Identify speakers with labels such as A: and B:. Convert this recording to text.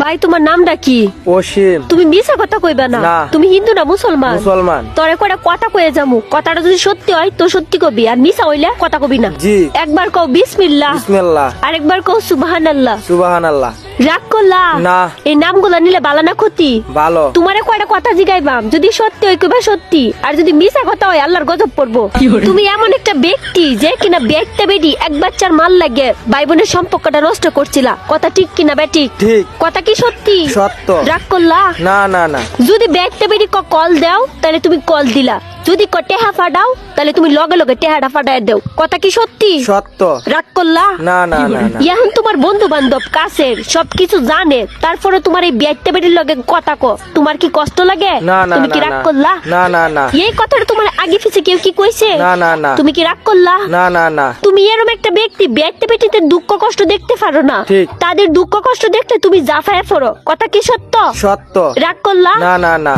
A: ভাই তোমার নামটা কি?
B: অসীম।
A: তুমি মিছা কথা কইবা না।
B: না।
A: তুমি হিন্দু না মুসলমান?
B: মুসলমান।
A: তোরে কয়টা কথা কয়ে যামু, কথাটা যদি সত্যি হয় তো সত্যি কবি, আর মিছা হইলে কথা কবি না।
B: জি।
A: একবার কও বিসমিল্লাহ,
B: বিসমিল্লাহ।
A: আরেকবার কও সুবহানাল্লাহ।
B: সুবহানাল্লাহ।
A: রাগ করলা?
B: না।
A: এই নামগুলো নিলে বালা না ক্ষতি?
B: ভালো।
A: তোমারে কয়টা কথা জিগাইবাম, যদি সত্যি হয় কইবা সত্যি, আর যদি মিছা কথা হয় আল্লাহর গজব পড়বো। তুমি এমন একটা ব্যক্তি যে কিনা ব্যক্তি বেডি এক বাচ্চার মাল লাগে ভাই বোনের সম্পর্কটা নষ্ট করছিলা, কথা ঠিক কিনা বেটি?
B: ঠিক।
A: কথা কি সত্যি?
B: সত্য।
A: রাগ করলা?
B: না না না।
A: যদি ব্যক্তি বেডি কল দাও তাহলে তুমি কল দিলা, যদি টেহা ফাটাও তাহলে তুমি লগে লগে টেহাটা ফাটাই দাও, কথা কি সত্যি?
B: সত্য।
A: রাগ করলা?
B: না না না না।
A: এখন তোমার বন্ধু বান্ধব কাছের সবকিছু জানে, তারপরে তোমার এই বিয়াইতে বেটির লগে কথা কো, তোমার কি কষ্ট লাগে?
B: না না
A: তুমি কি
B: না,
A: রাগ
B: না।
A: করলা?
B: না না না।
A: এই কথাটা তোমার আগে পিছে কেউ কি কইছে?
B: না না না।
A: তুমি কি রাগ করলা?
B: না না না।
A: তুমি এরকম একটা ব্যক্তি বিয়াইতে বেটিতে দুঃখ কষ্ট দেখতে পারো না,
B: ঠিক।
A: তাদের দুঃখ কষ্ট দেখতে তুমি জাফায় পড়ো, কথা কি সত্য?
B: সত্য।
A: রাগ করলা?
B: না না না।